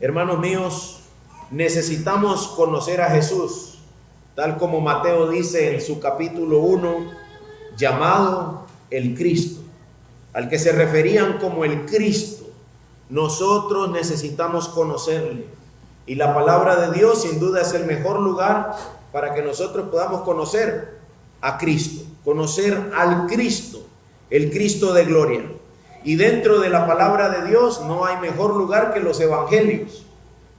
Hermanos míos, necesitamos conocer a Jesús, tal como Mateo dice en su capítulo 1, llamado el Cristo, al que se referían como el Cristo. Nosotros necesitamos conocerle, y la palabra de Dios sin duda es el mejor lugar para que nosotros podamos conocer a Cristo, conocer al Cristo, el Cristo de gloria. Y dentro de la palabra de Dios no hay mejor lugar que los evangelios,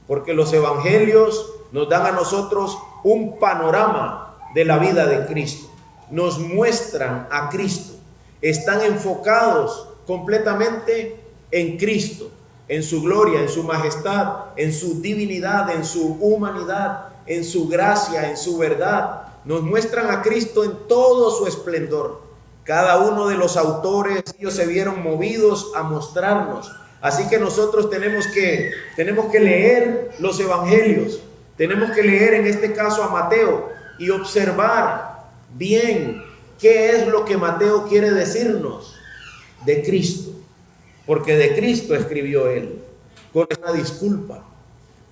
porque los evangelios nos dan a nosotros un panorama de la vida de Cristo, nos muestran a Cristo, están enfocados completamente en Cristo, en su gloria, en su majestad, en su divinidad, en su humanidad, en su gracia, en su verdad. Nos muestran a Cristo en todo su esplendor. Cada uno de los autores, ellos se vieron movidos a mostrarnos. Así que nosotros tenemos que leer los evangelios, tenemos que leer en este caso a Mateo y observar bien qué es lo que Mateo quiere decirnos de Cristo, porque de Cristo escribió él, con una disculpa.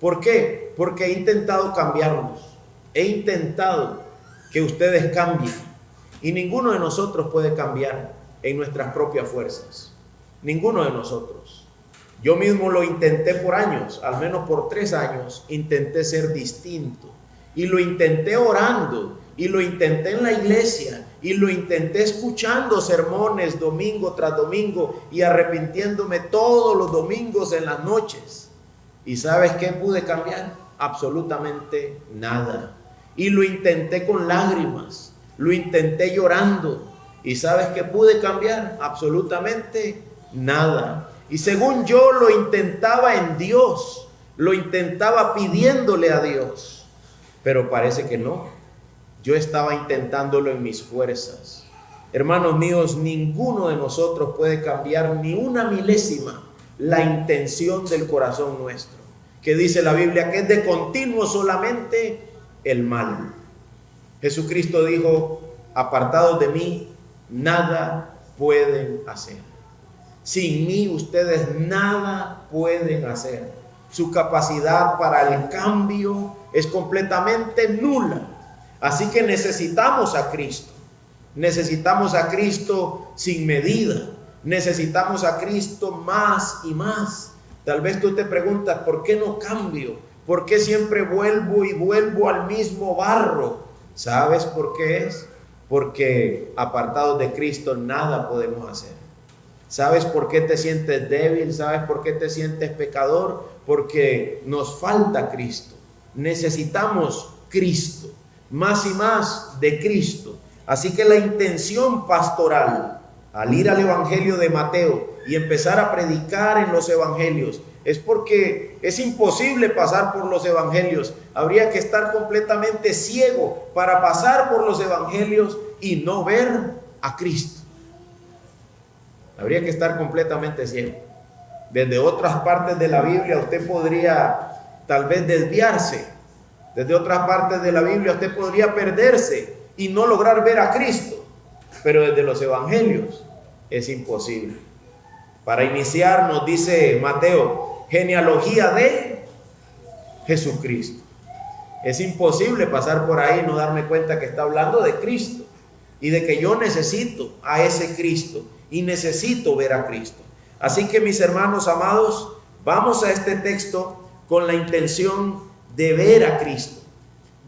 ¿Por qué? Porque he intentado cambiarlos, he intentado que ustedes cambien, y ninguno de nosotros puede cambiar en nuestras propias fuerzas, ninguno de nosotros. Yo mismo lo intenté por años, al menos por 3 años, intenté ser distinto. Y lo intenté orando, y lo intenté en la iglesia, y lo intenté escuchando sermones domingo tras domingo, y arrepintiéndome todos los domingos en las noches. ¿Y sabes qué pude cambiar? Absolutamente nada. Y lo intenté con lágrimas, lo intenté llorando. ¿Y sabes qué pude cambiar? Absolutamente nada. Y según yo lo intentaba en Dios, lo intentaba pidiéndole a Dios, pero parece que no. Yo estaba intentándolo en mis fuerzas. Hermanos míos, ninguno de nosotros puede cambiar ni una milésima la intención del corazón nuestro, que dice la Biblia que es de continuo solamente el mal. Jesucristo dijo: apartados de mí, nada pueden hacer. Sin mí ustedes nada pueden hacer. Su capacidad para el cambio es completamente nula. Así que necesitamos a Cristo. Necesitamos a Cristo sin medida. Necesitamos a Cristo más y más. Tal vez tú te preguntas: ¿por qué no cambio? ¿Por qué siempre vuelvo al mismo barro? ¿Sabes por qué es? Porque apartados de Cristo nada podemos hacer. ¿Sabes por qué te sientes débil? ¿Sabes por qué te sientes pecador? Porque nos falta Cristo. Necesitamos Cristo, más y más de Cristo. Así que la intención pastoral al ir al evangelio de Mateo y empezar a predicar en los evangelios es porque es imposible pasar por los evangelios. Habría que estar completamente ciego para pasar por los evangelios y no ver a Cristo. Habría que estar completamente ciego. Desde otras partes de la Biblia usted podría tal vez desviarse. Desde otras partes de la Biblia usted podría perderse y no lograr ver a Cristo. Pero desde los evangelios es imposible. Para iniciar nos dice Mateo, genealogía de Jesucristo. Es imposible pasar por ahí y no darme cuenta que está hablando de Cristo y de que yo necesito a ese Cristo y necesito ver a Cristo. Así que, mis hermanos amados, vamos a este texto con la intención de ver a Cristo,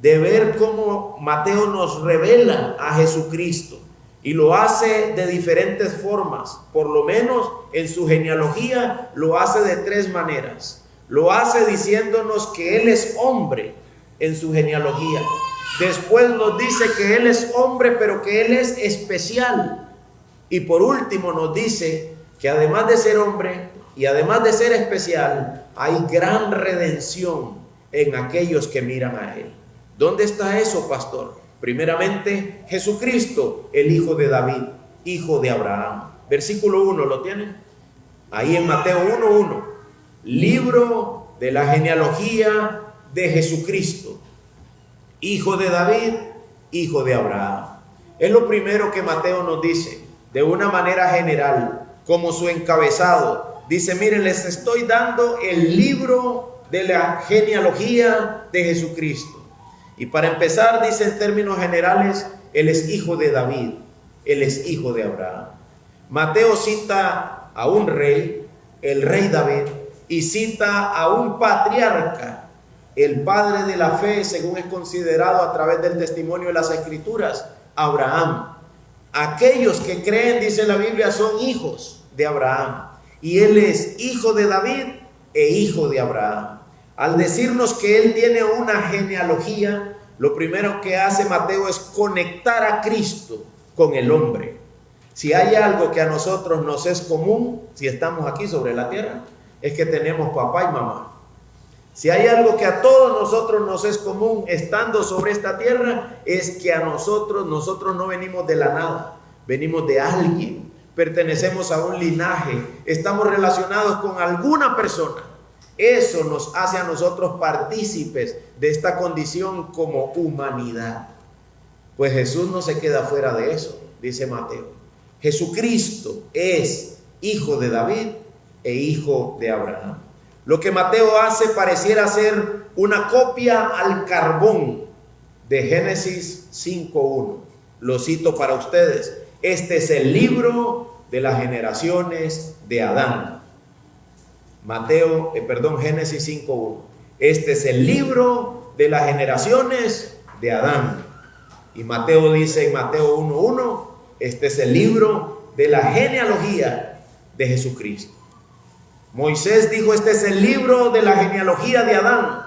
de ver cómo Mateo nos revela a Jesucristo, y lo hace de diferentes formas. Por lo menos en su genealogía lo hace de 3 maneras. Lo hace diciéndonos que Él es hombre en su genealogía. Después nos dice que Él es hombre, pero que Él es especial. Y por último nos dice que además de ser hombre y además de ser especial, hay gran redención en aquellos que miran a Él. ¿Dónde está eso, pastor? Primeramente, Jesucristo, el hijo de David, hijo de Abraham. Versículo 1, ¿lo tienen? Ahí en Mateo 1:1. Libro de la genealogía de Jesucristo, hijo de David, hijo de Abraham. Es lo primero que Mateo nos dice. De una manera general, como su encabezado, dice: miren, les estoy dando el libro de la genealogía de Jesucristo. Y para empezar, dice en términos generales, Él es hijo de David, Él es hijo de Abraham. Mateo cita a un rey, el rey David, y cita a un patriarca, el padre de la fe, según es considerado a través del testimonio de las Escrituras, Abraham. Aquellos que creen, dice la Biblia, son hijos de Abraham. Y Él es hijo de David e hijo de Abraham. Al decirnos que Él tiene una genealogía, lo primero que hace Mateo es conectar a Cristo con el hombre. Si hay algo que a nosotros nos es común, si estamos aquí sobre la tierra, es que tenemos papá y mamá. Si hay algo que a todos nosotros nos es común estando sobre esta tierra, es que a nosotros no venimos de la nada, venimos de alguien, pertenecemos a un linaje, estamos relacionados con alguna persona. Eso nos hace a nosotros partícipes de esta condición como humanidad. Pues Jesús no se queda fuera de eso, dice Mateo. Jesucristo es hijo de David e hijo de Abraham. Lo que Mateo hace pareciera ser una copia al carbón de Génesis 5:1. Lo cito para ustedes. Este es el libro de las generaciones de Adán. Génesis 5:1. Este es el libro de las generaciones de Adán. Y Mateo dice en Mateo 1:1, este es el libro de la genealogía de Jesucristo. Moisés dijo, este es el libro de la genealogía de Adán.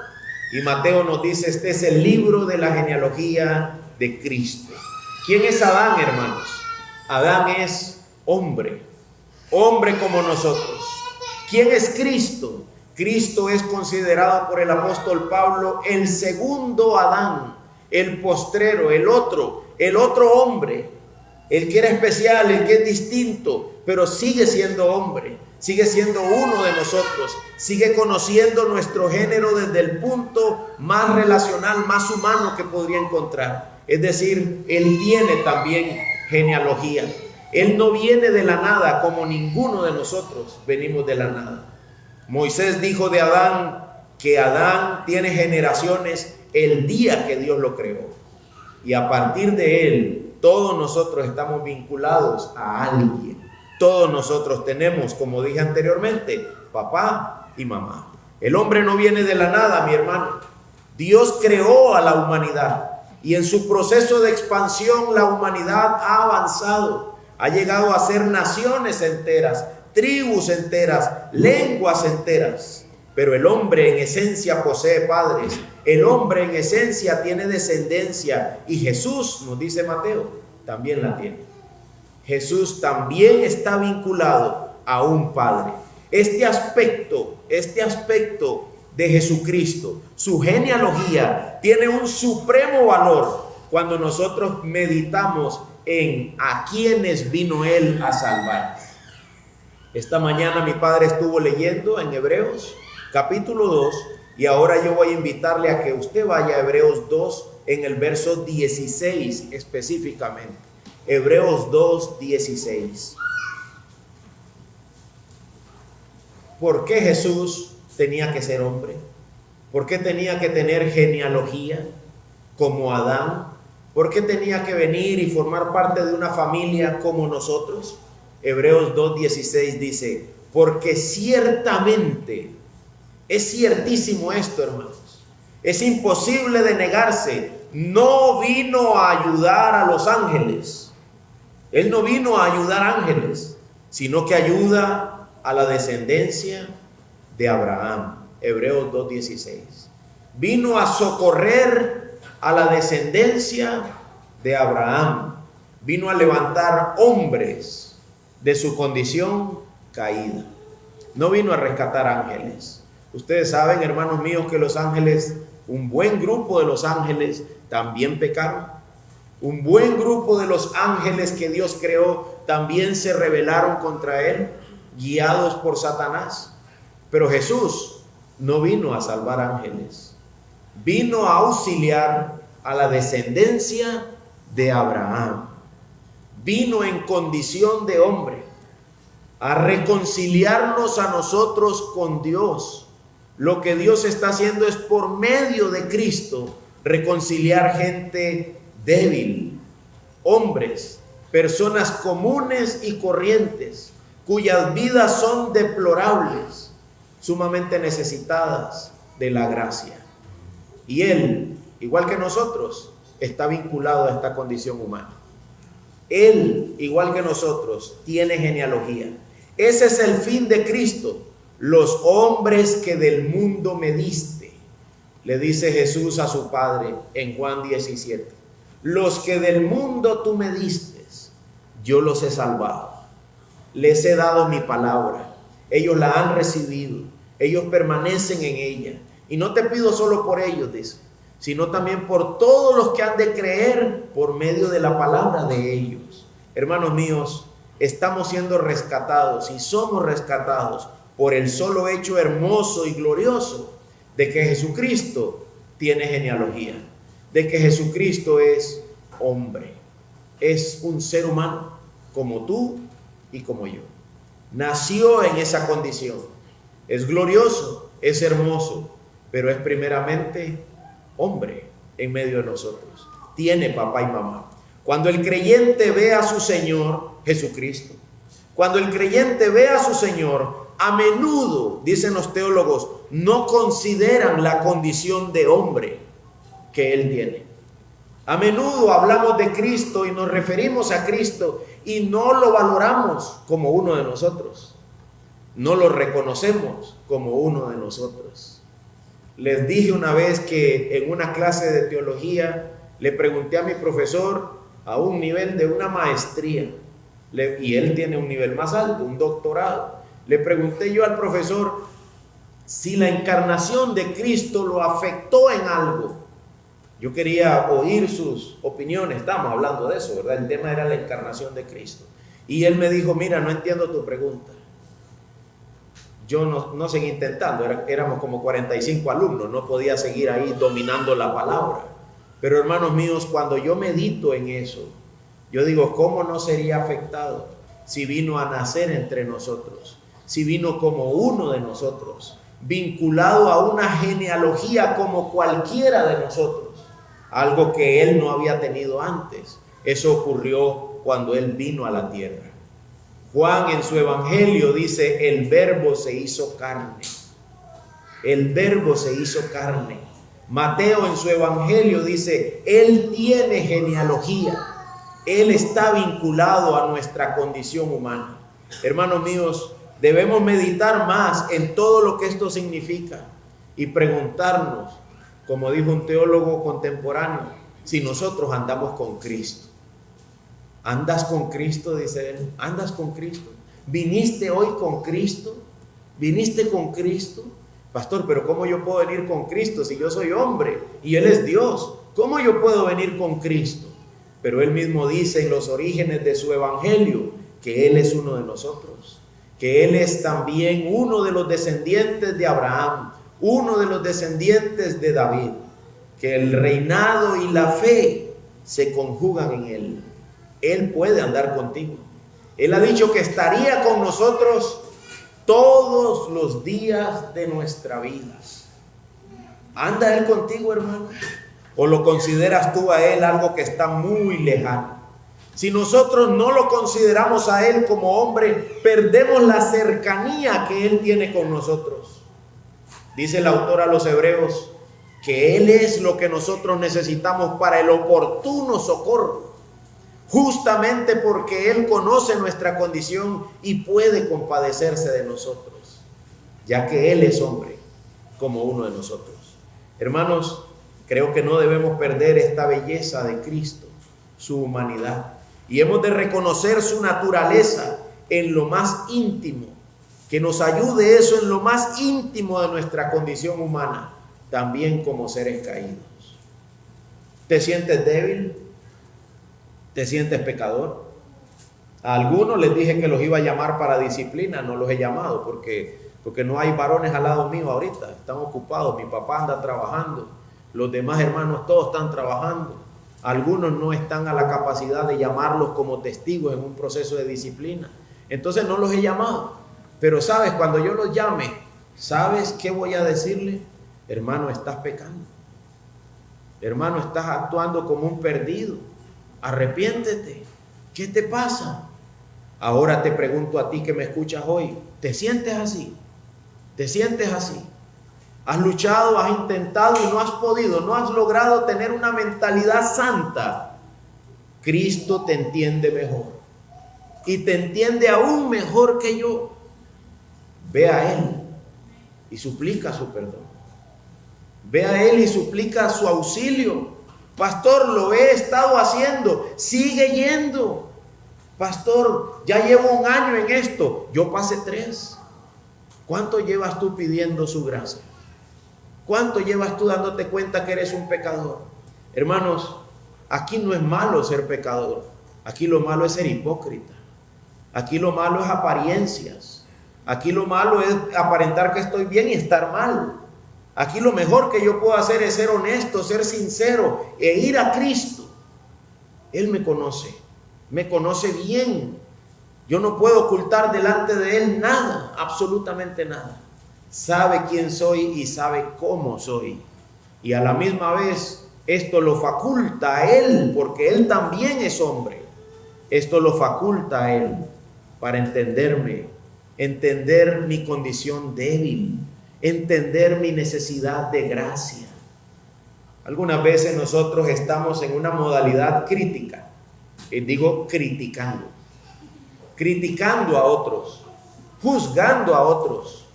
Y Mateo nos dice, este es el libro de la genealogía de Cristo. ¿Quién es Adán, hermanos? Adán es hombre, hombre como nosotros. ¿Quién es Cristo? Cristo es considerado por el apóstol Pablo el segundo Adán, el postrero, el otro hombre, el que era especial, el que es distinto, pero sigue siendo hombre, sigue siendo uno de nosotros, sigue conociendo nuestro género desde el punto más relacional, más humano que podría encontrar. Es decir, Él tiene también genealogía. Él no viene de la nada como ninguno de nosotros venimos de la nada. Moisés dijo de Adán que Adán tiene generaciones el día que Dios lo creó. Y a partir de él, todos nosotros estamos vinculados a alguien. Todos nosotros tenemos, como dije anteriormente, papá y mamá. El hombre no viene de la nada, mi hermano. Dios creó a la humanidad y en su proceso de expansión la humanidad ha avanzado. Ha llegado a ser naciones enteras, tribus enteras, lenguas enteras. Pero el hombre en esencia posee padres. El hombre en esencia tiene descendencia. Y Jesús, nos dice Mateo, también la tiene. Jesús también está vinculado a un padre. Este aspecto de Jesucristo, su genealogía, tiene un supremo valor cuando nosotros meditamos en a quienes vino Él a salvar. Esta mañana mi padre estuvo leyendo en Hebreos capítulo 2 y ahora yo voy a invitarle a que usted vaya a Hebreos 2 en el verso 16 específicamente. Hebreos 2, 16. ¿Por qué Jesús tenía que ser hombre? ¿Por qué tenía que tener genealogía como Adán? ¿Por qué tenía que venir y formar parte de una familia como nosotros? Hebreos 2:16 dice, porque ciertamente, es ciertísimo esto, hermanos, es imposible de negarse, no vino a ayudar a los ángeles. Él no vino a ayudar ángeles, sino que ayuda a la descendencia de Abraham. Hebreos 2:16. Vino a socorrer a la descendencia de Abraham. Vino a levantar hombres de su condición caída. No vino a rescatar ángeles. Ustedes saben, hermanos míos, que los ángeles, un buen grupo de los ángeles también pecaron. Un buen grupo de los ángeles que Dios creó también se rebelaron contra Él, guiados por Satanás. Pero Jesús no vino a salvar ángeles. Vino a auxiliar a la descendencia de Abraham. Vino en condición de hombre a reconciliarnos a nosotros con Dios, Lo que Dios está haciendo es por medio de Cristo reconciliar gente débil, hombres, personas comunes y corrientes, cuyas vidas son deplorables, sumamente necesitadas de la gracia. Y Él, igual que nosotros, está vinculado a esta condición humana. Él, igual que nosotros, tiene genealogía. Ese es el fin de Cristo. Los hombres que del mundo me diste, le dice Jesús a su Padre en Juan 17. Los que del mundo tú me diste, yo los he salvado. Les he dado mi palabra. Ellos la han recibido. Ellos permanecen en ella. Y no te pido solo por ellos, dice, sino también por todos los que han de creer por medio de la palabra de ellos. Hermanos míos, estamos siendo rescatados y somos rescatados por el solo hecho hermoso y glorioso de que Jesucristo tiene genealogía, de que Jesucristo es hombre, es un ser humano como tú y como yo. Nació en esa condición. Es glorioso, es hermoso, pero es primeramente hombre en medio de nosotros. Tiene papá y mamá. Cuando el creyente ve a su Señor Jesucristo, cuando el creyente ve a su Señor, a menudo, dicen los teólogos, no consideran la condición de hombre que Él tiene. A menudo hablamos de Cristo y nos referimos a Cristo y no lo valoramos como uno de nosotros. No lo reconocemos como uno de nosotros. Les dije una vez que en una clase de teología le pregunté a mi profesor a un nivel de una maestría, y él tiene un nivel más alto, un doctorado. Le pregunté yo al profesor si la encarnación de Cristo lo afectó en algo. Yo quería oír sus opiniones, estamos hablando de eso, ¿verdad? El tema era la encarnación de Cristo. Y él me dijo, mira, no entiendo tu pregunta. Yo no seguí intentando, éramos como 45 alumnos, no podía seguir ahí dominando la palabra. Pero hermanos míos, cuando yo medito en eso, yo digo, ¿cómo no sería afectado si vino a nacer entre nosotros? Si vino como uno de nosotros, vinculado a una genealogía como cualquiera de nosotros, algo que Él no había tenido antes. Eso ocurrió cuando Él vino a la tierra. Juan en su evangelio dice, el verbo se hizo carne. El verbo se hizo carne. Mateo en su evangelio dice, Él tiene genealogía. Él está vinculado a nuestra condición humana. Hermanos míos, debemos meditar más en todo lo que esto significa y preguntarnos, como dijo un teólogo contemporáneo, si nosotros andamos con Cristo. ¿Andas con Cristo? Dice él. ¿Andas con Cristo? ¿Viniste hoy con Cristo? ¿Viniste con Cristo? Pastor, pero ¿cómo yo puedo venir con Cristo si yo soy hombre y Él es Dios? ¿Cómo yo puedo venir con Cristo? Pero Él mismo dice en los orígenes de su evangelio que Él es uno de nosotros, que Él es también uno de los descendientes de Abraham, uno de los descendientes de David, que el reinado y la fe se conjugan en Él. Él puede andar contigo. Él ha dicho que estaría con nosotros todos los días de nuestra vida. ¿Anda Él contigo, hermano? ¿O lo consideras tú a Él algo que está muy lejano? Si nosotros no lo consideramos a Él como hombre, perdemos la cercanía que Él tiene con nosotros. Dice el autor a los Hebreos que Él es lo que nosotros necesitamos para el oportuno socorro, justamente porque Él conoce nuestra condición y puede compadecerse de nosotros, ya que Él es hombre como uno de nosotros. Hermanos, creo que no debemos perder esta belleza de Cristo, su humanidad, y hemos de reconocer su naturaleza en lo más íntimo, que nos ayude eso en lo más íntimo de nuestra condición humana, también como seres caídos. ¿Te sientes débil? ¿Te sientes pecador? A algunos les dije que los iba a llamar para disciplina, no los he llamado porque no hay varones al lado mío ahorita, están ocupados, mi papá anda trabajando, los demás hermanos todos están trabajando, algunos no están a la capacidad de llamarlos como testigos en un proceso de disciplina, entonces no los he llamado, pero sabes, cuando yo los llame, ¿Sabes qué voy a decirle? Hermano, estás pecando. Hermano, estás actuando como un perdido. Arrepiéntete. ¿Qué te pasa? Ahora te pregunto a ti que me escuchas hoy, ¿te sientes así? ¿Te sientes así? Has luchado, has intentado y no has podido, no has logrado tener una mentalidad santa. Cristo te entiende mejor y te entiende aún mejor que yo. Ve a Él y suplica su perdón. Ve a Él y suplica su auxilio. Pastor, lo he estado haciendo, sigue yendo. Pastor, ya llevo 1 año en esto, yo pasé 3. ¿Cuánto llevas tú pidiendo su gracia? ¿Cuánto llevas tú dándote cuenta que eres un pecador? Hermanos, aquí no es malo ser pecador. Aquí lo malo es ser hipócrita. Aquí lo malo es apariencias. Aquí lo malo es aparentar que estoy bien y estar mal. Aquí lo mejor que yo puedo hacer es ser honesto, ser sincero e ir a Cristo. Él me conoce bien. Yo no puedo ocultar delante de Él nada, absolutamente nada. Sabe quién soy y sabe cómo soy. Y a la misma vez, esto lo faculta a Él, porque Él también es hombre. Esto lo faculta a Él para entenderme, entender mi condición débil, entender mi necesidad de gracia. Algunas veces nosotros estamos en una modalidad crítica, y digo criticando a otros, juzgando a otros.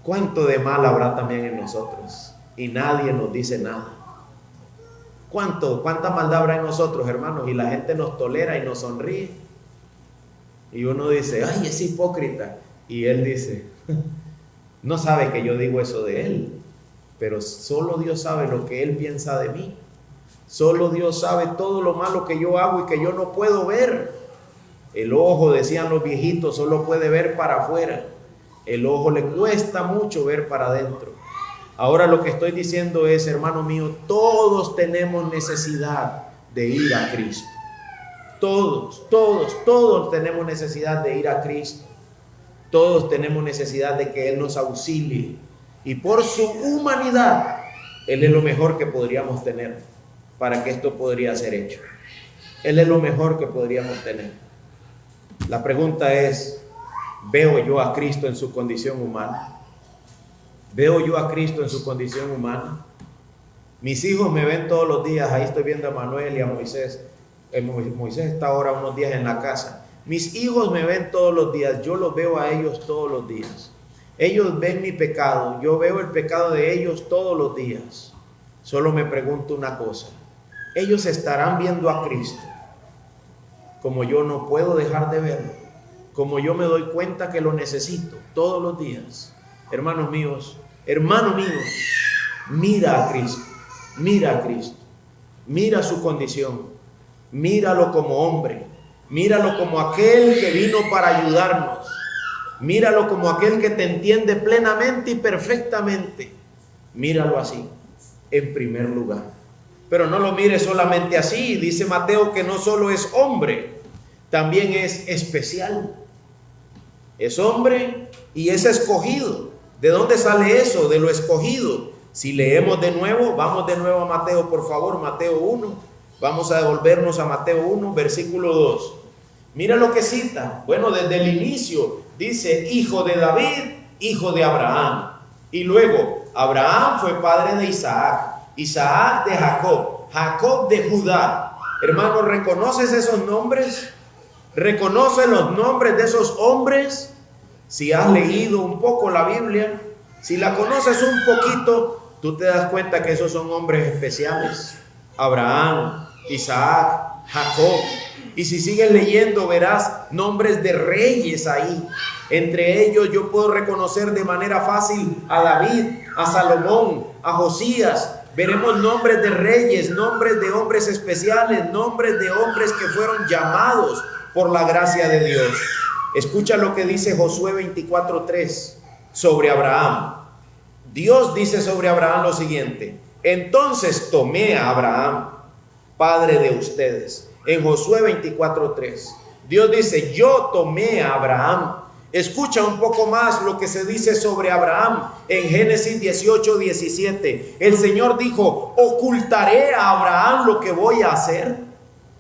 ¿Cuánto de mal habrá también en nosotros? Y nadie nos dice nada. ¿Cuánta maldad habrá en nosotros, hermanos? Y la gente nos tolera y nos sonríe. Y uno dice, ay, es hipócrita. Y él dice, no sabe que yo digo eso de él. Pero solo Dios sabe lo que él piensa de mí. Solo Dios sabe todo lo malo que yo hago y que yo no puedo ver. El ojo, decían los viejitos, solo puede ver para afuera. El ojo le cuesta mucho ver para adentro. Ahora lo que estoy diciendo es, hermano mío, todos tenemos necesidad de ir a Cristo. Todos tenemos necesidad de ir a Cristo. Todos tenemos necesidad de que Él nos auxilie. Y por su humanidad, Él es lo mejor que podríamos tener para que esto podría ser hecho. Él es lo mejor que podríamos tener. La pregunta es, ¿veo yo a Cristo en su condición humana? ¿Veo yo a Cristo en su condición humana? Mis hijos me ven todos los días. Ahí estoy viendo a Manuel y a Moisés. Moisés está ahora unos días en la casa. Mis hijos me ven todos los días. Yo los veo a ellos todos los días. Ellos ven mi pecado. Yo veo el pecado de ellos todos los días. Solo me pregunto una cosa. Ellos estarán viendo a Cristo como yo no puedo dejar de verlo, como yo me doy cuenta que lo necesito todos los días. Hermano mío, mira a Cristo, mira su condición, míralo como hombre, míralo como aquel que vino para ayudarnos, míralo como aquel que te entiende plenamente y perfectamente. Míralo así, en primer lugar. Pero no lo mires solamente así. Dice Mateo que no solo es hombre, también es especial. Es hombre y es escogido. ¿De dónde sale eso? De lo escogido. Si leemos de nuevo, vamos de nuevo a Mateo, por favor, Mateo 1. Vamos a devolvernos a Mateo 1, versículo 2. Mira lo que cita. Bueno, desde el inicio dice, hijo de David, hijo de Abraham. Y luego, Abraham fue padre de Isaac, Isaac de Jacob, Jacob de Judá. Hermano, ¿reconoces esos nombres? ¿Reconoces los nombres de esos hombres? Si has leído un poco la Biblia, si la conoces un poquito, tú te das cuenta que esos son hombres especiales. Abraham, Isaac, Jacob. Y si sigues leyendo, verás nombres de reyes ahí. Entre ellos yo puedo reconocer de manera fácil a David, a Salomón, a Josías. Veremos nombres de reyes, nombres de hombres especiales, nombres de hombres que fueron llamados por la gracia de Dios. Escucha lo que dice Josué 24:3 sobre Abraham. Dios dice sobre Abraham lo siguiente: entonces tomé a Abraham, padre de ustedes. En Josué 24:3, Dios dice: yo tomé a Abraham. Escucha un poco más lo que se dice sobre Abraham en Génesis 18:17. El Señor dijo: ocultaré a Abraham lo que voy a hacer.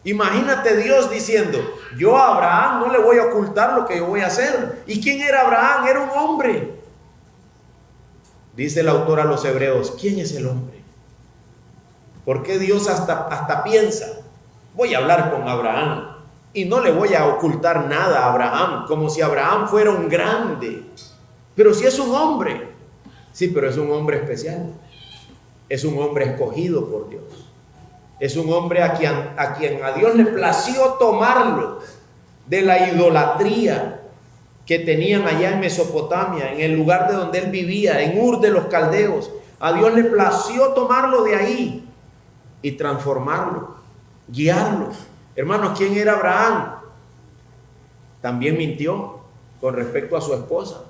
Imagínate Dios diciendo: yo a Abraham no le voy a ocultar lo que yo voy a hacer. ¿Y quién era Abraham? Era un hombre. Dice el autor a los Hebreos: ¿quién es el hombre? ¿Por qué Dios hasta piensa: voy a hablar con Abraham y no le voy a ocultar nada a Abraham, como si Abraham fuera un grande? Pero si es un hombre. Sí, pero es un hombre especial. Es un hombre escogido por Dios. Es un hombre a quien a Dios le plació tomarlo de la idolatría que tenían allá en Mesopotamia, en el lugar de donde él vivía, en Ur de los Caldeos. A Dios le plació tomarlo de ahí y transformarlo, guiarlo. Hermanos, ¿quién era Abraham? También mintió con respecto a su esposa,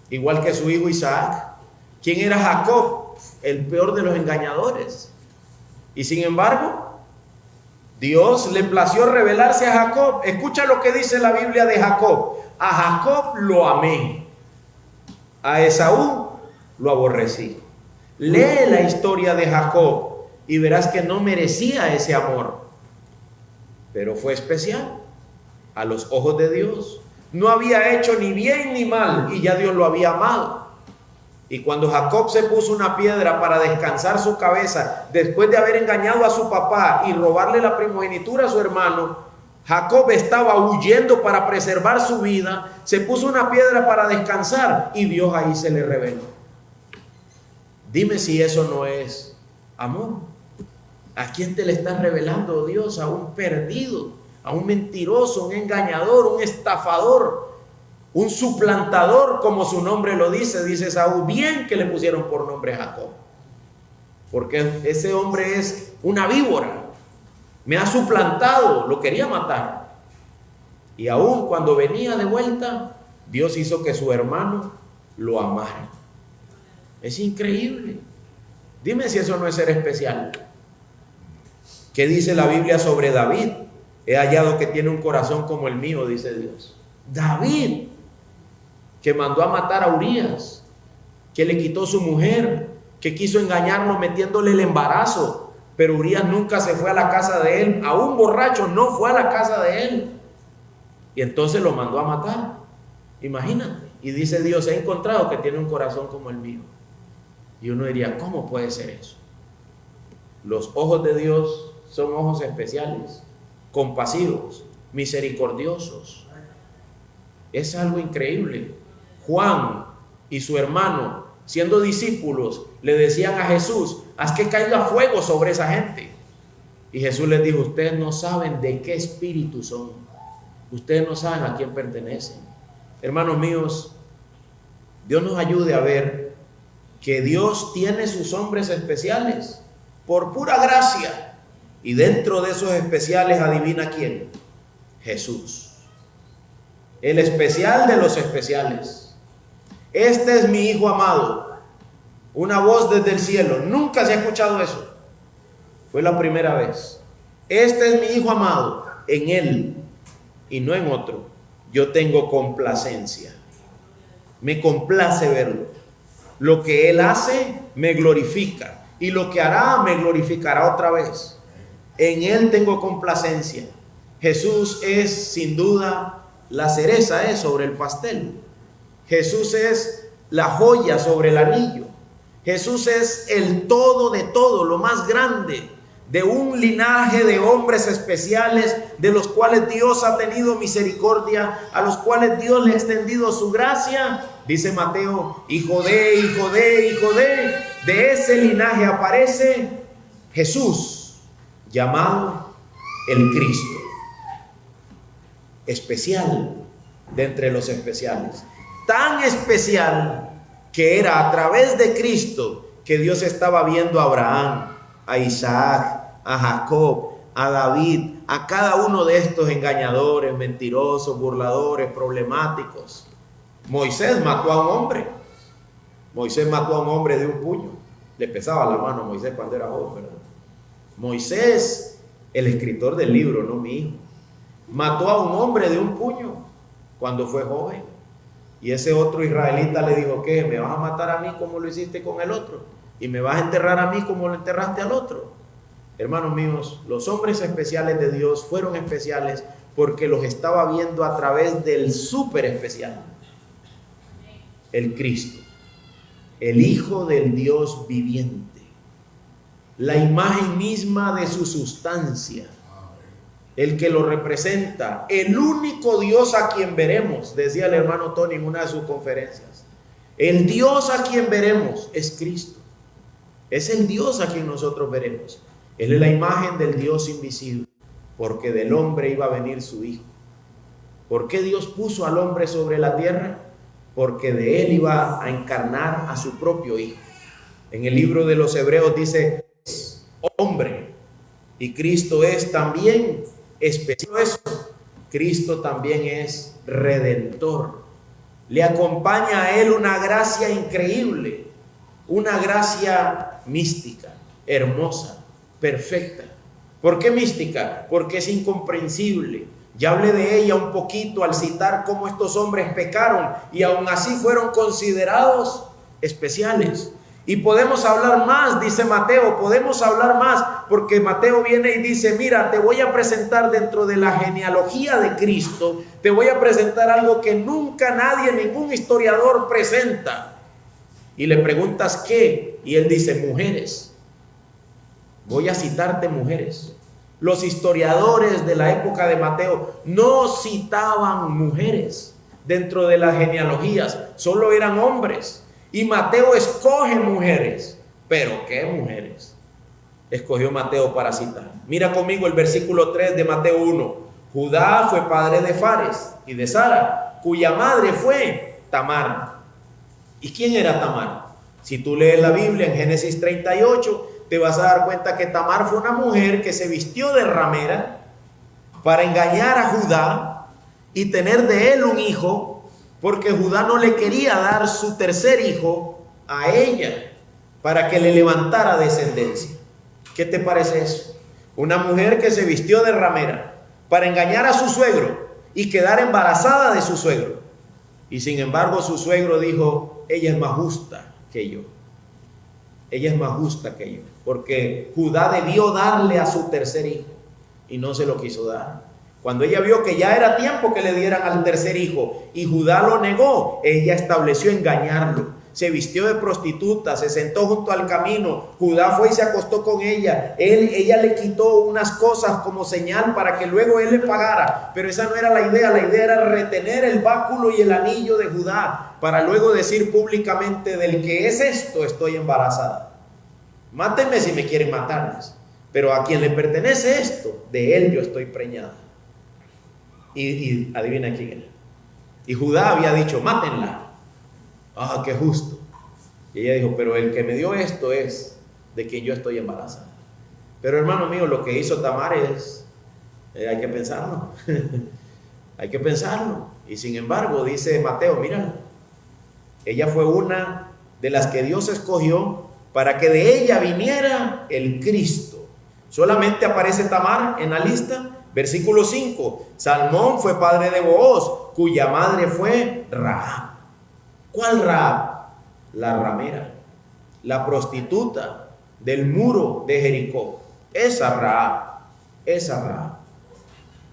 igual que su hijo Isaac. ¿Quién era Jacob? El peor de los engañadores. Y sin embargo, Dios le plació revelarse a Jacob. Escucha lo que dice la Biblia de Jacob: a Jacob lo amé, a Esaú lo aborrecí. Lee la historia de Jacob y verás que no merecía ese amor, pero fue especial a los ojos de Dios. No había hecho ni bien ni mal y ya Dios lo había amado. Y cuando Jacob se puso una piedra para descansar su cabeza, después de haber engañado a su papá y robarle la primogenitura a su hermano, Jacob estaba huyendo para preservar su vida, se puso una piedra para descansar y Dios ahí se le reveló. Dime si eso no es amor. ¿A quién te le estás revelando, Dios? A un perdido, a un mentiroso, un engañador, un estafador, un suplantador, como su nombre lo dice. Dice Saúl: bien que le pusieron por nombre Jacob, porque ese hombre es una víbora, me ha suplantado, lo quería matar. Y aún cuando venía de vuelta, Dios hizo que su hermano lo amara. Es increíble. Dime si eso no es ser especial. ¿Qué dice la Biblia sobre David? He hallado que tiene un corazón como el mío, dice Dios. David, que mandó a matar a Urías, que le quitó su mujer, que quiso engañarlo metiéndole el embarazo, pero Urías nunca se fue a la casa de él, aún borracho no fue a la casa de él, y entonces lo mandó a matar. Imagínate. Y dice Dios: he encontrado que tiene un corazón como el mío. Y uno diría: ¿cómo puede ser eso? Los ojos de Dios son ojos especiales, compasivos, misericordiosos. Es algo increíble. Juan y su hermano, siendo discípulos, le decían a Jesús: haz que caiga fuego sobre esa gente. Y Jesús les dijo: ustedes no saben de qué espíritu son, ustedes no saben a quién pertenecen. Hermanos míos, Dios nos ayude a ver que Dios tiene sus hombres especiales por pura gracia. Y dentro de esos especiales, adivina quién: Jesús, el especial de los especiales. Este es mi Hijo amado. Una voz desde el cielo. Nunca se ha escuchado eso. Fue la primera vez. Este es mi Hijo amado. En Él y no en otro yo tengo complacencia. Me complace verlo. Lo que Él hace me glorifica, y lo que hará me glorificará otra vez. En Él tengo complacencia. Jesús es sin duda la cereza sobre el pastel. Jesús es la joya sobre el anillo. Jesús es el todo de todo, lo más grande, de un linaje de hombres especiales, de los cuales Dios ha tenido misericordia, a los cuales Dios le ha extendido su gracia. Dice Mateo: hijo de, hijo de, hijo de ese linaje aparece Jesús, llamado el Cristo. Especial de entre los especiales. Tan especial que era a través de Cristo que Dios estaba viendo a Abraham, a Isaac, a Jacob, a David, a cada uno de estos engañadores, mentirosos, burladores, problemáticos. Moisés mató a un hombre. Moisés mató a un hombre de un puño. Le pesaba la mano a Moisés cuando era joven, ¿verdad? Moisés, el escritor del libro, no mi hijo, mató a un hombre de un puño cuando fue joven. Y ese otro israelita le dijo, ¿qué? ¿Me vas a matar a mí como lo hiciste con el otro? ¿Y me vas a enterrar a mí como lo enterraste al otro? Hermanos míos, los hombres especiales de Dios fueron especiales porque los estaba viendo a través del súper especial, el Cristo, el Hijo del Dios viviente, la imagen misma de su sustancia, el que lo representa, el único Dios a quien veremos, decía el hermano Tony en una de sus conferencias. El Dios a quien veremos es Cristo. Es el Dios a quien nosotros veremos. Él es la imagen del Dios invisible, porque del hombre iba a venir su Hijo. ¿Por qué Dios puso al hombre sobre la tierra? Porque de él iba a encarnar a su propio Hijo. En el libro de los Hebreos dice, hombre, y Cristo es también especial. Eso, Cristo también es redentor. Le acompaña a él una gracia increíble, una gracia mística, hermosa, perfecta. ¿Por qué mística? Porque es incomprensible. Ya hablé de ella un poquito al citar cómo estos hombres pecaron y aún así fueron considerados especiales. Y podemos hablar más, dice Mateo, podemos hablar más, porque Mateo viene y dice, mira, te voy a presentar dentro de la genealogía de Cristo, te voy a presentar algo que nunca nadie, ningún historiador presenta. Y le preguntas qué, y él dice, mujeres. Voy a citarte mujeres. Los historiadores de la época de Mateo no citaban mujeres dentro de las genealogías, solo eran hombres. Y Mateo escoge mujeres. ¿Pero qué mujeres escogió Mateo para citar? Mira conmigo el versículo 3 de Mateo 1. Judá fue padre de Fares y de Sara, cuya madre fue Tamar. ¿Y quién era Tamar? Si tú lees la Biblia en Génesis 38, te vas a dar cuenta que Tamar fue una mujer que se vistió de ramera para engañar a Judá y tener de él un hijo, porque Judá no le quería dar su tercer hijo a ella para que le levantara descendencia. ¿Qué te parece eso? Una mujer que se vistió de ramera para engañar a su suegro y quedar embarazada de su suegro. Y sin embargo su suegro dijo, ella es más justa que yo. Ella es más justa que yo, porque Judá debió darle a su tercer hijo y no se lo quiso dar. Cuando ella vio que ya era tiempo que le dieran al tercer hijo y Judá lo negó, ella estableció engañarlo. Se vistió de prostituta, se sentó junto al camino. Judá fue y se acostó con ella. Ella le quitó unas cosas como señal para que luego él le pagara. Pero esa no era la idea. La idea era retener el báculo y el anillo de Judá para luego decir públicamente, del que es esto estoy embarazada. Mátenme si me quieren matarles, pero a quien le pertenece esto, de él yo estoy preñada. Y adivina quién era. Y Judá había dicho, mátenla. Ah, qué justo. Y ella dijo, pero el que me dio esto es de quien yo estoy embarazada. Pero hermano mío, lo que hizo Tamar es, hay que pensarlo. Hay que pensarlo. Y sin embargo, dice Mateo, mira, ella fue una de las que Dios escogió para que de ella viniera el Cristo. Solamente aparece Tamar en la lista. Versículo 5, Salmón fue padre de Booz, cuya madre fue Rahab. ¿Cuál Rahab? La ramera, la prostituta del muro de Jericó. Esa Rahab.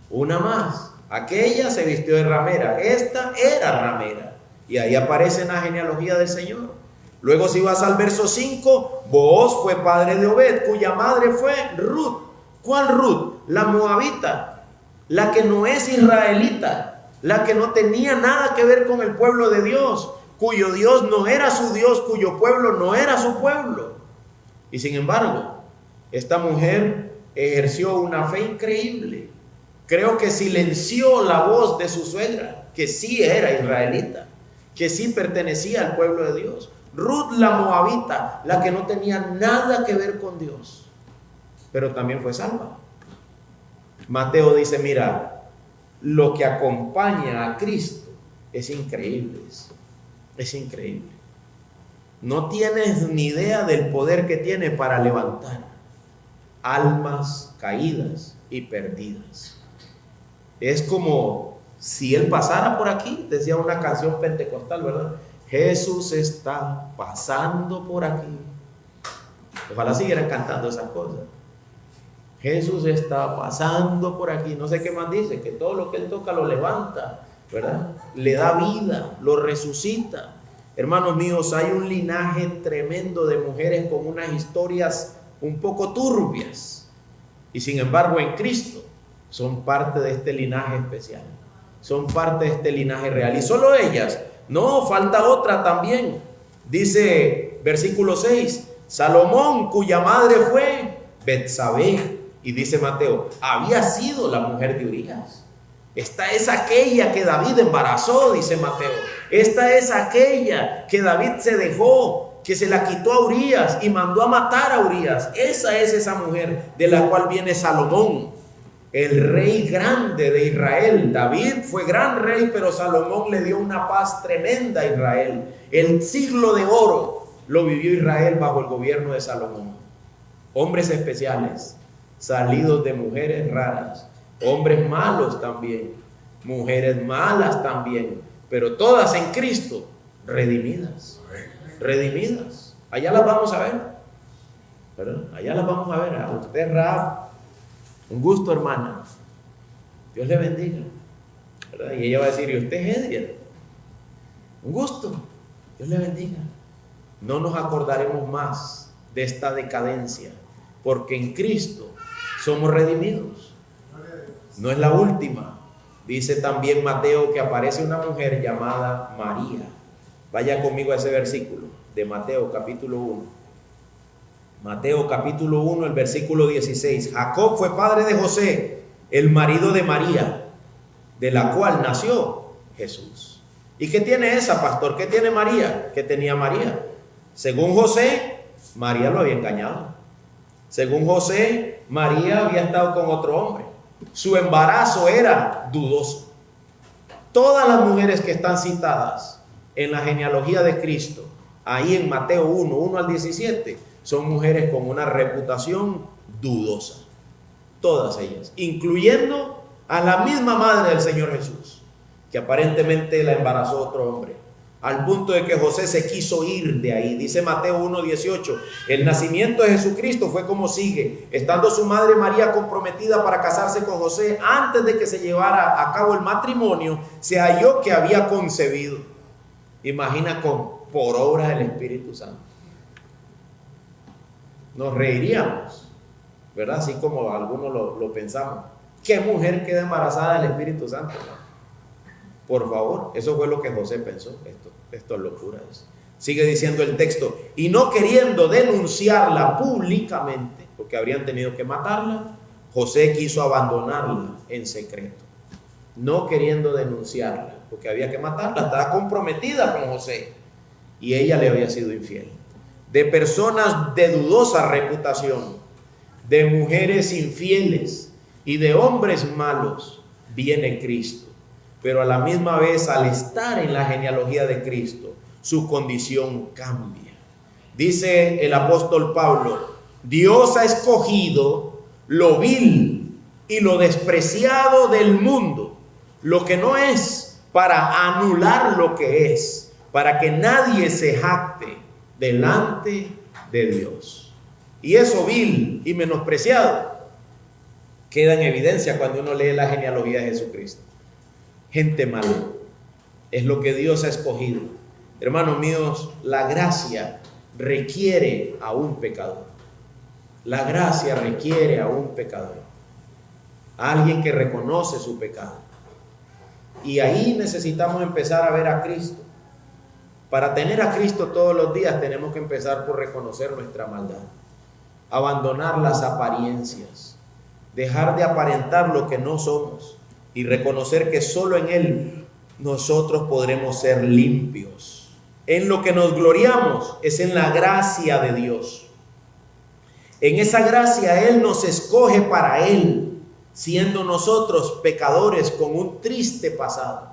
Una más, aquella se vistió de ramera, esta era ramera. Y ahí aparece en la genealogía del Señor. Luego si vas al verso 5, Booz fue padre de Obed, cuya madre fue Ruth. ¿Cuál Ruth? La moabita, la que no es israelita, la que no tenía nada que ver con el pueblo de Dios, cuyo Dios no era su Dios, cuyo pueblo no era su pueblo. Y sin embargo, esta mujer ejerció una fe increíble. Creo que silenció la voz de su suegra, que sí era israelita, que sí pertenecía al pueblo de Dios. Ruth la moabita, la que no tenía nada que ver con Dios, pero también fue salva. Mateo dice, mira, lo que acompaña a Cristo es increíble. Es increíble. No tienes ni idea del poder que tiene para levantar almas caídas y perdidas. Es como Si Él pasara por aquí, decía una canción pentecostal, ¿verdad? Jesús está pasando por aquí. Ojalá siguieran cantando esas cosas. Jesús está pasando por aquí. No sé qué más dice, que todo lo que Él toca lo levanta, ¿verdad? Le da vida, lo resucita. Hermanos míos, hay un linaje tremendo de mujeres con unas historias un poco turbias. Y sin embargo, en Cristo son parte de este linaje especial. Son parte de este linaje real. Y solo ellas. No, falta otra también. Dice versículo 6, Salomón, cuya madre fue Betsabé. Y dice Mateo, había sido la mujer de Urías. Esta es aquella que David embarazó, dice Mateo. Esta es aquella que David se dejó, que se la quitó a Urías y mandó a matar a Urías. Esa es esa mujer de la cual viene Salomón, el rey grande de Israel. David fue gran rey, pero Salomón le dio una paz tremenda a Israel. El siglo de oro lo vivió Israel bajo el gobierno de Salomón. Hombres especiales, salidos de mujeres raras, hombres malos también, mujeres malas también, pero todas en Cristo redimidas. Redimidas. Allá las vamos a ver, ¿verdad? Allá las vamos a ver. A usted, Rahab, un gusto, hermana, Dios le bendiga, ¿verdad? Y ella va a decir, y usted es Ediel, un gusto, Dios le bendiga. No nos acordaremos más de esta decadencia, porque en Cristo somos redimidos. No es la última. Dice también Mateo que aparece una mujer llamada María. Vaya conmigo a ese versículo de Mateo capítulo 1. Mateo capítulo 1, el versículo 16. Jacob fue padre de José, el marido de María, de la cual nació Jesús. ¿Y qué tiene esa, pastor? ¿Qué tiene María? ¿Qué tenía María? Según José, María lo había engañado. Según José, María había estado con otro hombre. Su embarazo era dudoso. Todas las mujeres que están citadas en la genealogía de Cristo, ahí en Mateo 1, 1 al 17, son mujeres con una reputación dudosa. Todas ellas, incluyendo a la misma madre del Señor Jesús, que aparentemente la embarazó otro hombre, al punto de que José se quiso ir de ahí. Dice Mateo 1:18, el nacimiento de Jesucristo fue como sigue: estando su madre María comprometida para casarse con José, antes de que se llevara a cabo el matrimonio, se halló que había concebido. Imagina, por obra del Espíritu Santo. Nos reiríamos, ¿verdad? Así como algunos lo pensamos. ¿Qué mujer queda embarazada del Espíritu Santo? Por favor, eso fue lo que José pensó. Esto es locura. Sigue diciendo el texto, y no queriendo denunciarla públicamente, porque habrían tenido que matarla, José quiso abandonarla en secreto. No queriendo denunciarla, porque había que matarla, estaba comprometida con José, y ella le había sido infiel. De personas de dudosa reputación, de mujeres infieles y de hombres malos, viene Cristo. Pero a la misma vez, al estar en la genealogía de Cristo, su condición cambia. Dice el apóstol Pablo, Dios ha escogido lo vil y lo despreciado del mundo, lo que no es, para anular lo que es, para que nadie se jacte delante de Dios. Y eso vil y menospreciado queda en evidencia cuando uno lee la genealogía de Jesucristo. Gente mala es lo que Dios ha escogido. Hermanos míos, la gracia requiere a un pecador. La gracia requiere a un pecador, a alguien que reconoce su pecado. Y ahí necesitamos empezar a ver a Cristo. Para tener a Cristo todos los días tenemos que empezar por reconocer nuestra maldad, abandonar las apariencias, dejar de aparentar lo que no somos y reconocer que solo en Él nosotros podremos ser limpios. En lo que nos gloriamos es en la gracia de Dios. En esa gracia Él nos escoge para Él, siendo nosotros pecadores con un triste pasado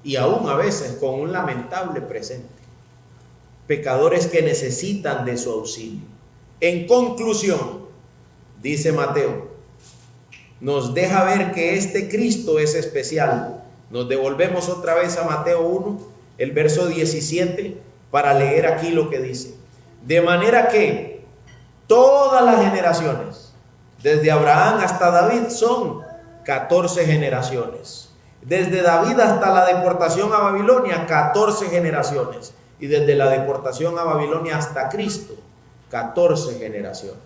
y aún a veces con un lamentable presente. Pecadores que necesitan de su auxilio. En conclusión, dice Mateo, nos deja ver que este Cristo es especial Nos devolvemos otra vez a Mateo 1, el verso 17, para leer aquí lo que dice. De manera que todas las generaciones, desde Abraham hasta David, son 14 generaciones. Desde David hasta la deportación a Babilonia, 14 generaciones. Y desde la deportación a Babilonia hasta Cristo, 14 generaciones.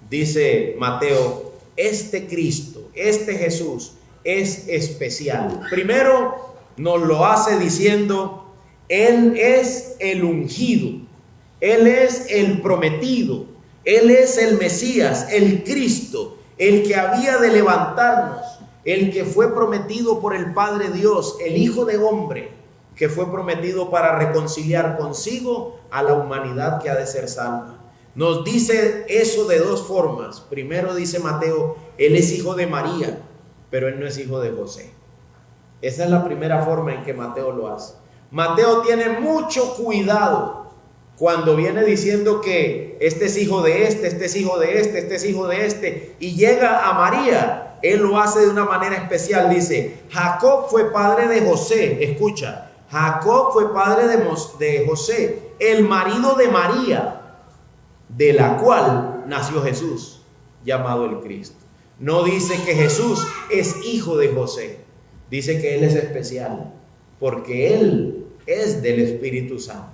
Dice Mateo, este Cristo, este Jesús es especial. Primero nos lo hace diciendo, Él es el ungido, Él es el prometido, Él es el Mesías, el Cristo, el que había de levantarnos, el que fue prometido por el Padre Dios, el Hijo de Hombre, que fue prometido para reconciliar consigo a la humanidad que ha de ser salva. Nos dice eso de dos formas. Primero dice Mateo, Él es hijo de María, pero Él no es hijo de José. Esa es la primera forma en que Mateo lo hace. Mateo tiene mucho cuidado cuando viene diciendo que este es hijo de este es hijo de este es hijo de este, y llega a María. Él lo hace de una manera especial. Dice, Jacob fue padre de José. Escucha, Jacob fue padre de José, el marido de María, de la cual nació Jesús, llamado el Cristo. No dice que Jesús es hijo de José, dice que Él es especial, porque Él es del Espíritu Santo.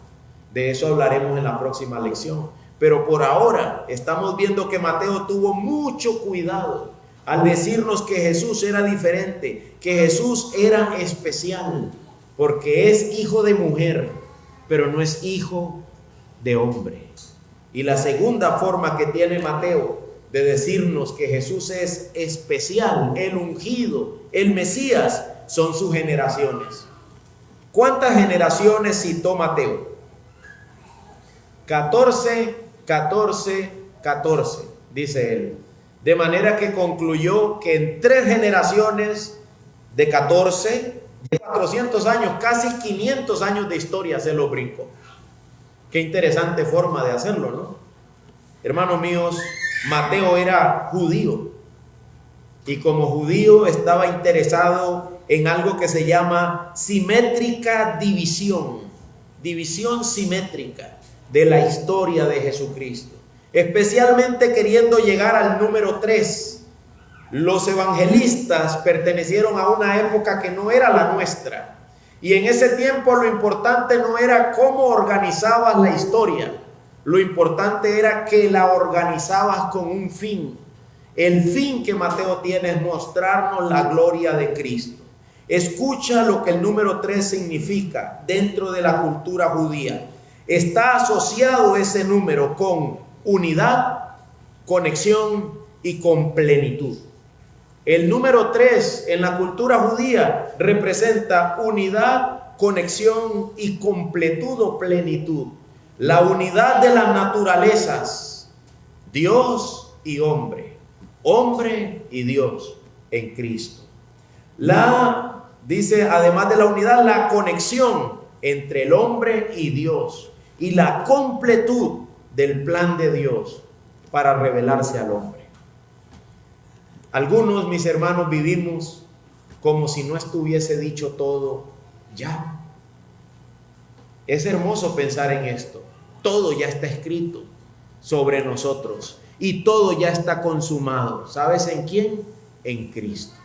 De eso hablaremos en la próxima lección. Pero por ahora estamos viendo que Mateo tuvo mucho cuidado al decirnos que Jesús era diferente, que Jesús era especial, porque es hijo de mujer, pero no es hijo de hombre. Y la segunda forma que tiene Mateo de decirnos que Jesús es especial, el ungido, el Mesías, son sus generaciones. ¿Cuántas generaciones citó Mateo? 14, 14, 14, dice él. De manera que concluyó que en 3 generaciones de 14, de 400 años, casi 500 años de historia se lo brincó. Qué interesante forma de hacerlo, ¿no? Hermanos míos, Mateo era judío y como judío estaba interesado en algo que se llama simétrica división, división simétrica de la historia de Jesucristo, especialmente queriendo llegar al número 3. Los evangelistas pertenecieron a una época que no era la nuestra. Y en ese tiempo lo importante no era cómo organizabas la historia, lo importante era que la organizabas con un fin. El fin que Mateo tiene es mostrarnos la gloria de Cristo. Escucha lo que el número 3 significa dentro de la cultura judía. Está asociado ese número con unidad, conexión y con plenitud. El número 3 en la cultura judía representa unidad, conexión y completud o plenitud. La unidad de las naturalezas, Dios y hombre, hombre y Dios en Cristo. Dice, además de la unidad, la conexión entre el hombre y Dios y la completud del plan de Dios para revelarse al hombre. Algunos, mis hermanos, vivimos como si no estuviese dicho todo ya. Es hermoso pensar en esto. Todo ya está escrito sobre nosotros y todo ya está consumado. ¿Sabes en quién? En Cristo.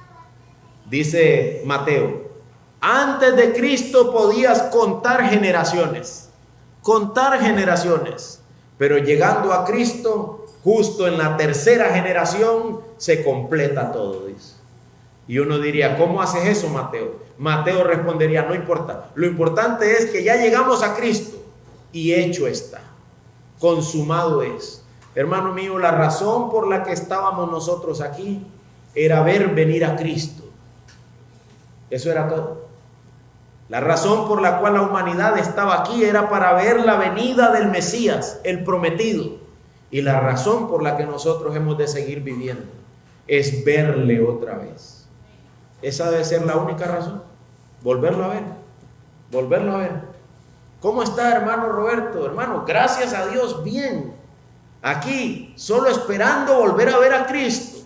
Dice Mateo, antes de Cristo podías contar generaciones, pero llegando a Cristo, justo en la 3ª generación, se completa todo, dice. Y uno diría, ¿cómo haces eso, Mateo? Mateo respondería, no importa, lo importante es que ya llegamos a Cristo y hecho está, consumado es. Hermano mío, la razón por la que estábamos nosotros aquí era ver venir a Cristo. Eso era todo. La razón por la cual la humanidad estaba aquí era para ver la venida del Mesías, el prometido. Y la razón por la que nosotros hemos de seguir viviendo es verle otra vez. Esa debe ser la única razón. Volverlo a ver. Volverlo a ver. ¿Cómo está, hermano Roberto? Hermano, gracias a Dios, bien. Aquí, solo esperando volver a ver a Cristo.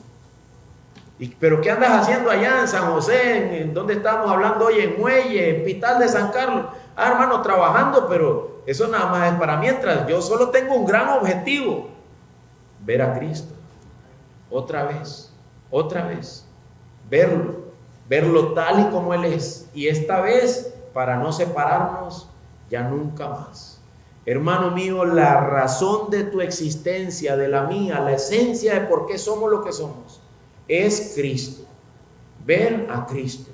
¿Pero qué andas haciendo allá en San José? ¿En dónde estamos hablando hoy? En Muelle, en Pital de San Carlos. Ah, hermano, trabajando, pero eso nada más es para mientras. Yo solo tengo un gran objetivo: ver a Cristo. Otra vez, verlo tal y como Él es. Y esta vez, para no separarnos ya nunca más. Hermano mío, la razón de tu existencia, de la mía, la esencia de por qué somos lo que somos, es Cristo. Ver a Cristo,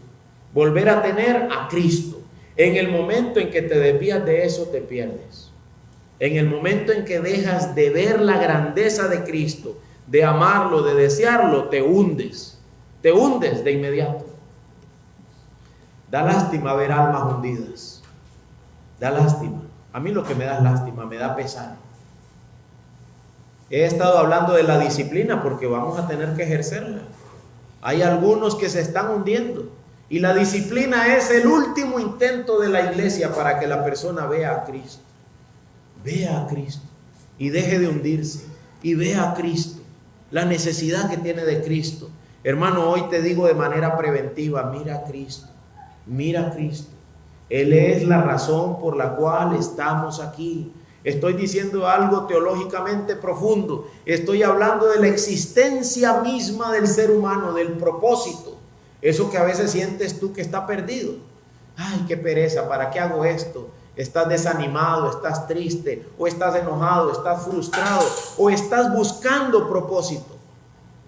volver a tener a Cristo. En el momento en que te desvías de eso, te pierdes. En el momento en que dejas de ver la grandeza de Cristo, de amarlo, de desearlo, te hundes de inmediato. Da lástima ver almas hundidas, da lástima. A mí lo que me da es lástima, me da pesar. He estado hablando de la disciplina porque vamos a tener que ejercerla. Hay algunos que se están hundiendo y la disciplina es el último intento de la iglesia para que la persona vea a Cristo. Vea a Cristo y deje de hundirse y vea a Cristo, la necesidad que tiene de Cristo. Hermano, hoy te digo de manera preventiva: mira a Cristo, mira a Cristo. Él es la razón por la cual estamos aquí. Estoy diciendo algo teológicamente profundo. Estoy hablando de la existencia misma del ser humano, del propósito. Eso que a veces sientes tú que está perdido. Ay, qué pereza, ¿para qué hago esto? Estás desanimado, estás triste, o estás enojado, estás frustrado, o estás buscando propósito.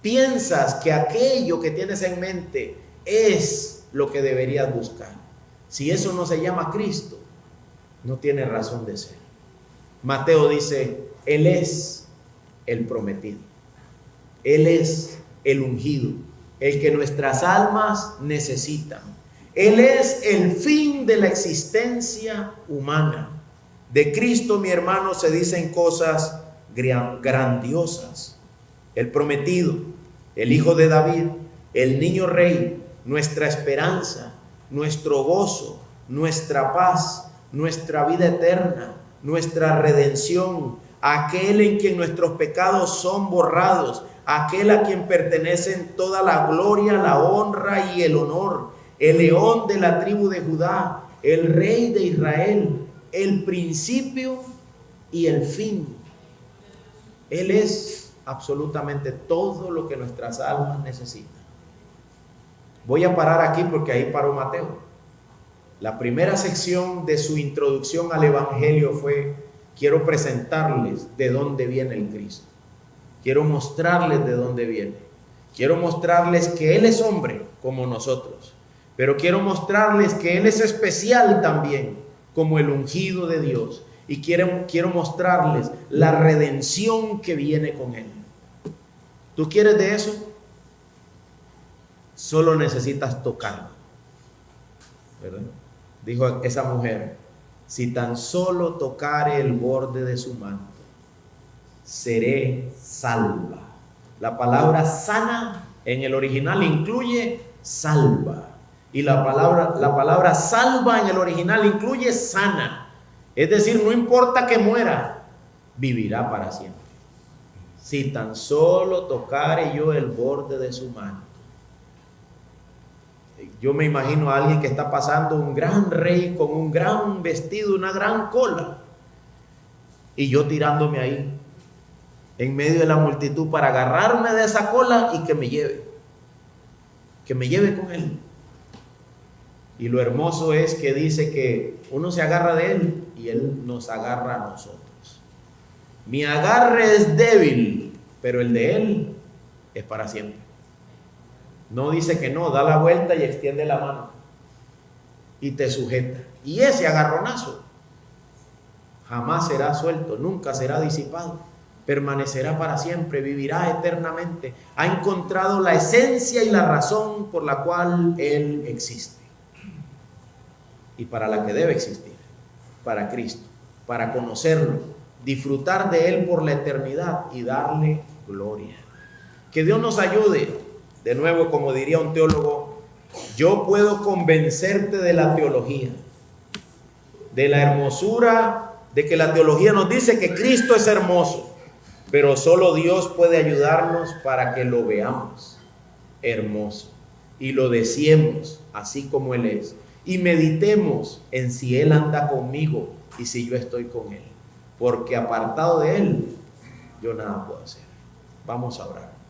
Piensas que aquello que tienes en mente es lo que deberías buscar. Si eso no se llama Cristo, no tiene razón de ser. Mateo dice: Él es el prometido. Él es el ungido, el que nuestras almas necesitan. Él es el fin de la existencia humana. De Cristo, mi hermano, se dicen cosas grandiosas. El prometido, el hijo de David, el niño rey, nuestra esperanza, nuestro gozo, nuestra paz, nuestra vida eterna, nuestra redención, aquel en quien nuestros pecados son borrados, aquel a quien pertenecen toda la gloria, la honra y el honor, el león de la tribu de Judá, el rey de Israel, el principio y el fin. Él es absolutamente todo lo que nuestras almas necesitan. Voy a parar aquí porque ahí paró Mateo. La primera sección de su introducción al Evangelio fue: quiero presentarles de dónde viene el Cristo. Quiero mostrarles de dónde viene. Quiero mostrarles que Él es hombre como nosotros, pero quiero mostrarles que Él es especial también, como el ungido de Dios. Y quiero mostrarles la redención que viene con Él. ¿Tú quieres de eso? Solo necesitas tocarlo, ¿verdad? Dijo esa mujer: si tan solo tocare el borde de su manto, seré salva. La palabra sana en el original incluye salva, y la palabra salva en el original incluye sana. Es decir, no importa que muera, vivirá para siempre. Si tan solo tocare yo el borde de su manto. Yo me imagino a alguien que está pasando, un gran rey con un gran vestido, una gran cola, y yo tirándome ahí en medio de la multitud para agarrarme de esa cola y que me lleve con Él. Y lo hermoso es que dice que uno se agarra de Él y Él nos agarra a nosotros. Mi agarre es débil, pero el de Él es para siempre. No dice que no, da la vuelta y extiende la mano y te sujeta. Y ese agarronazo jamás será suelto, nunca será disipado, permanecerá para siempre, vivirá eternamente. Ha encontrado la esencia y la razón por la cual Él existe y para la que debe existir, para Cristo, para conocerlo, disfrutar de Él por la eternidad y darle gloria. Que Dios nos ayude. De nuevo, como diría un teólogo, yo puedo convencerte de la teología, de la hermosura, de que la teología nos dice que Cristo es hermoso, pero solo Dios puede ayudarnos para que lo veamos. hermoso. Y lo deseemos así como Él es. Y meditemos en si Él anda conmigo y si yo estoy con Él. Porque apartado de Él, yo nada puedo hacer. Vamos a orar.